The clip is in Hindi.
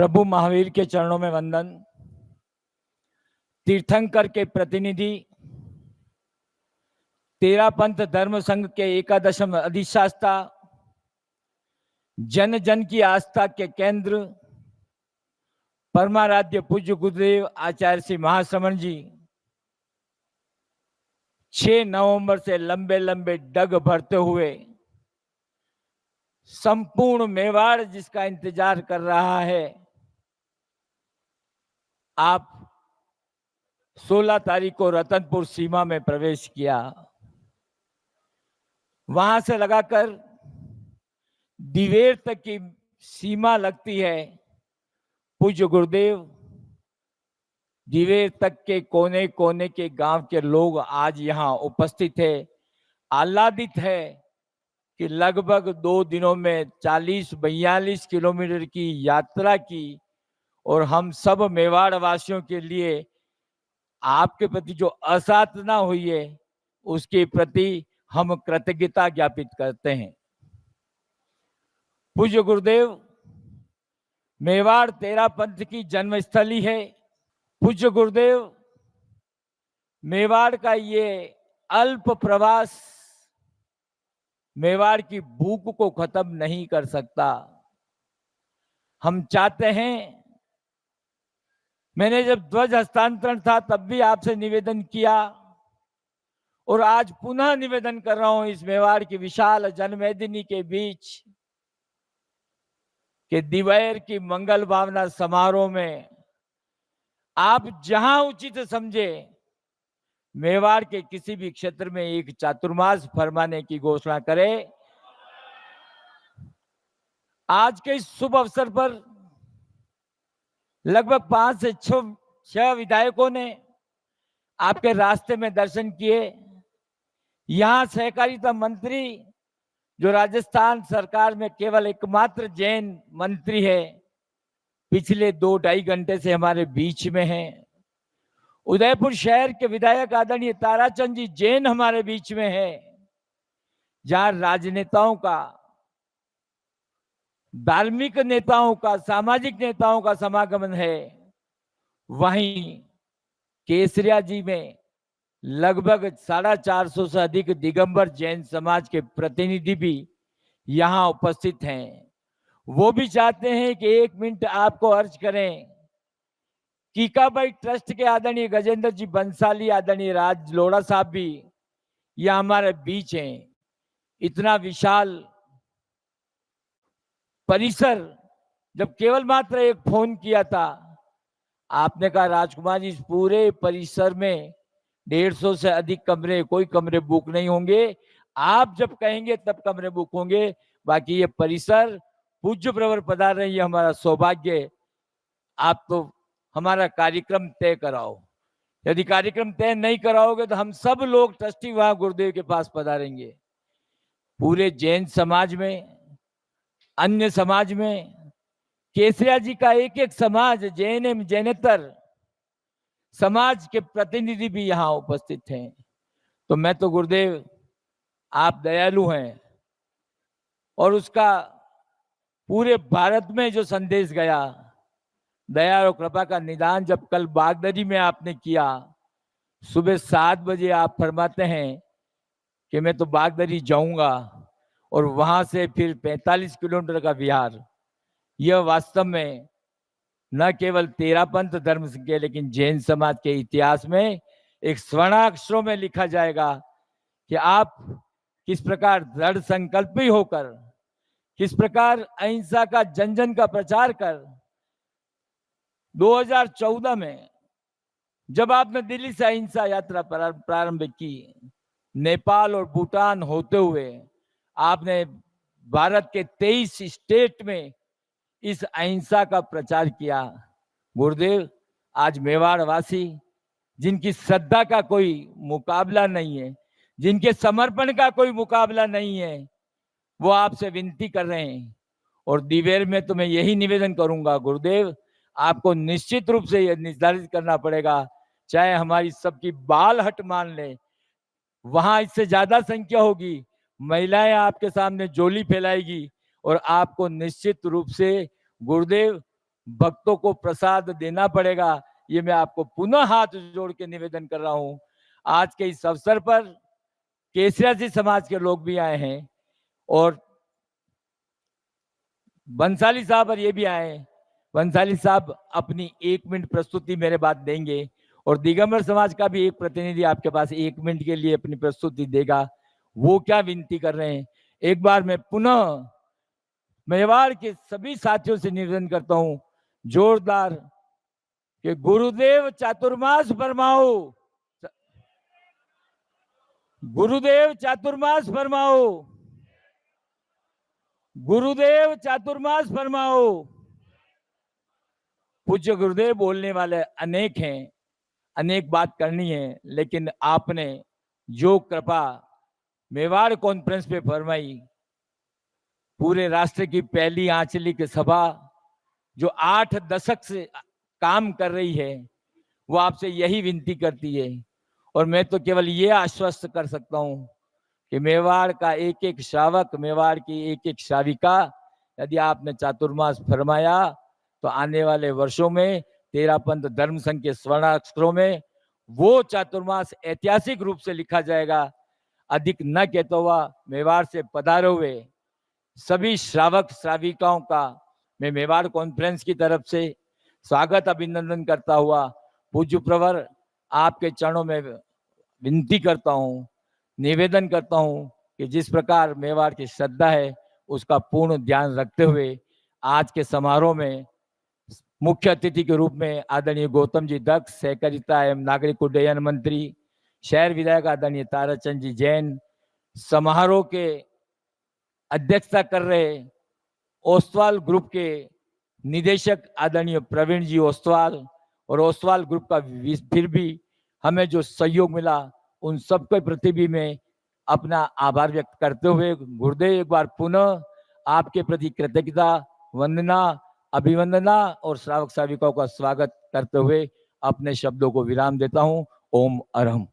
प्रभु महावीर के चरणों में वंदन। तीर्थंकर के प्रतिनिधि, तेरा पंथ धर्म संघ के एकादशम अधिशास्ता, जन जन की आस्था के केंद्र, परमाराध्य पूज्य गुरुदेव आचार्य श्री महाश्रमण जी 6 नवंबर से लंबे लंबे डग भरते हुए संपूर्ण मेवाड़ जिसका इंतजार कर रहा है, आप 16 तारीख को रतनपुर सीमा में प्रवेश किया। वहां से लगाकर दिवेर तक की सीमा लगती है। पूज्य गुरुदेव, दिवेर तक के कोने कोने के गांव के लोग आज यहाँ उपस्थित है। आह्लादित है कि लगभग 2 दिनों में 40-42 किलोमीटर की यात्रा की और हम सब मेवाड़ वासियों के लिए आपके प्रति जो असाधना हुई है उसके प्रति हम कृतज्ञता ज्ञापित करते हैं। पूज्य गुरुदेव, मेवाड़ तेरा पंथ की जन्मस्थली है। पूज्य गुरुदेव, मेवाड़ का ये अल्प प्रवास मेवाड़ की भूख को खत्म नहीं कर सकता। हम चाहते हैं, मैंने जब ध्वज हस्तांतरण था तब भी आपसे निवेदन किया और आज पुनः निवेदन कर रहा हूं इस मेवाड़ की विशाल जनमेदिनी के बीच कि दिवैर की मंगल भावना समारोह में आप जहां उचित समझे मेवाड़ के किसी भी क्षेत्र में एक चातुर्मास फरमाने की घोषणा करें। आज के इस शुभ अवसर पर लगभग 5 से 6 विधायकों ने आपके रास्ते में दर्शन किए। यहां सहकारिता मंत्री, जो राजस्थान सरकार में केवल एकमात्र जैन मंत्री है, पिछले 2-2.5 घंटे से हमारे बीच में हैं। उदयपुर शहर के विधायक आदरणीय ताराचंद जी जैन हमारे बीच में है। जहां राजनेताओं का, धार्मिक नेताओं का, सामाजिक नेताओं का समागमन है, वहीं केसरिया जी में लगभग 450 से अधिक दिगंबर जैन समाज के प्रतिनिधि भी यहां उपस्थित हैं। वो भी चाहते हैं कि 1 मिनट आपको अर्ज करें। कीकाबाई ट्रस्ट के आदरणीय गजेंद्र जी बंसाली, आदरणीय राज लोढ़ा साहब भी यह हमारे बीच हैं। इतना विशाल परिसर, जब केवल मात्र एक फोन किया था, आपने कहा राजकुमार जी इस पूरे परिसर में 150 से अधिक कमरे, कोई कमरे बुक नहीं होंगे, आप जब कहेंगे तब कमरे बुक होंगे। बाकी ये परिसर पूज्य प्रवर पधार रहे, ये हमारा सौभाग्य। आप तो हमारा कार्यक्रम तय कराओ। यदि कार्यक्रम तय नहीं कराओगे तो हम सब लोग ट्रस्टी वहां गुरुदेव के पास पधारेंगे। पूरे जैन समाज में, अन्य समाज में, केसरिया जी का एक एक समाज, जैन जैनेतर समाज के प्रतिनिधि भी यहां उपस्थित हैं। तो मैं तो गुरुदेव, आप दयालु हैं और उसका पूरे भारत में जो संदेश गया, दया और कृपा का निदान जब कल बागदरी में आपने किया, सुबह 7 बजे आप फरमाते हैं कि मैं तो बागदरी जाऊंगा और वहां से फिर 45 किलोमीटर का विहार। यह वास्तव में न केवल तेरा पंथ धर्म के, लेकिन जैन समाज के इतिहास में एक स्वर्णाक्षरों में लिखा जाएगा कि आप किस प्रकार दृढ़ संकल्पी होकर, किस प्रकार अहिंसा का जन जन का प्रचार कर 2014 में जब आपने दिल्ली से अहिंसा यात्रा प्रारंभ की, नेपाल और भूटान होते हुए आपने भारत के 23 स्टेट में इस अहिंसा का प्रचार किया। गुरुदेव, आज मेवाड़ वासी, जिनकी श्रद्धा का कोई मुकाबला नहीं है, जिनके समर्पण का कोई मुकाबला नहीं है, वो आपसे विनती कर रहे हैं। और दिवेर में तो मैं यही निवेदन करूंगा गुरुदेव, आपको निश्चित रूप से यह निर्धारित करना पड़ेगा, चाहे हमारी सबकी बाल हट मान ले, वहां इससे ज्यादा संख्या होगी, महिलाएं आपके सामने झोली फैलाएगी और आपको निश्चित रूप से गुरुदेव भक्तों को प्रसाद देना पड़ेगा। ये मैं आपको पुनः हाथ जोड़ के निवेदन कर रहा हूं। आज के इस अवसर पर केसरियासी समाज के लोग भी आए हैं और बंसाली साहब और ये भी आए। बंसाली साहब अपनी 1 मिनट प्रस्तुति मेरे बाद देंगे और दिगंबर समाज का भी एक प्रतिनिधि आपके पास 1 मिनट के लिए अपनी प्रस्तुति देगा। वो क्या विनती कर रहे हैं, एक बार मैं पुनः मेवाड़ के सभी साथियों से निवेदन करता हूं जोरदार कि गुरुदेव चातुर्मास फरमाओ, गुरुदेव चातुर्मास फरमाओ, गुरुदेव चातुर्मास फरमाओ। पूज्य गुरुदेव बोलने वाले अनेक हैं, अनेक बात करनी है, लेकिन आपने जो कृपा मेवाड़ कॉन्फ्रेंस पे फरमाई, पूरे राष्ट्र की पहली आंचलिक सभा जो 8 दशक से काम कर रही है, वो आपसे यही विनती करती है। और मैं तो केवल ये आश्वस्त कर सकता हूं कि मेवाड़ का एक एक श्रावक, मेवाड़ की एक एक श्राविका, यदि आपने चातुर्मास फरमाया तो आने वाले वर्षों में तेरापंथ धर्म संघ के स्वर्णाक्षरों में वो चातुर्मास ऐतिहासिक रूप से लिखा जाएगा। अधिक न कहता हुआ मेवाड़ से पधारे हुए सभी श्रावक श्राविकाओं का मैं मेवाड़ कॉन्फ्रेंस की तरफ से स्वागत अभिनंदन करता हुआ पूज्य प्रवर आपके चरणों में विनती करता हूं, निवेदन करता हूं कि जिस प्रकार मेवाड़ की श्रद्धा है उसका पूर्ण ध्यान रखते हुए आज के समारोह में मुख्य अतिथि के रूप में आदरणीय गौतम जी दक्ष, सहकारिता एवं नागरिक उड्डयन मंत्री, शहर विधायक आदरणीय ताराचंद जी जैन, समारोह के अध्यक्षता कर रहे ओस्तवाल ग्रुप के निदेशक आदरणीय प्रवीण जी ओस्तवाल और ओस्तवाल ग्रुप का फिर भी हमें जो सहयोग मिला उन सबके प्रति भी मैं अपना आभार व्यक्त करते हुए गुरुदेव एक बार पुनः आपके प्रति कृतज्ञता, वंदना, अभिवंदना और श्रावक श्राविकाओं का स्वागत करते हुए अपने शब्दों को विराम देता हूं। ओम अरहम।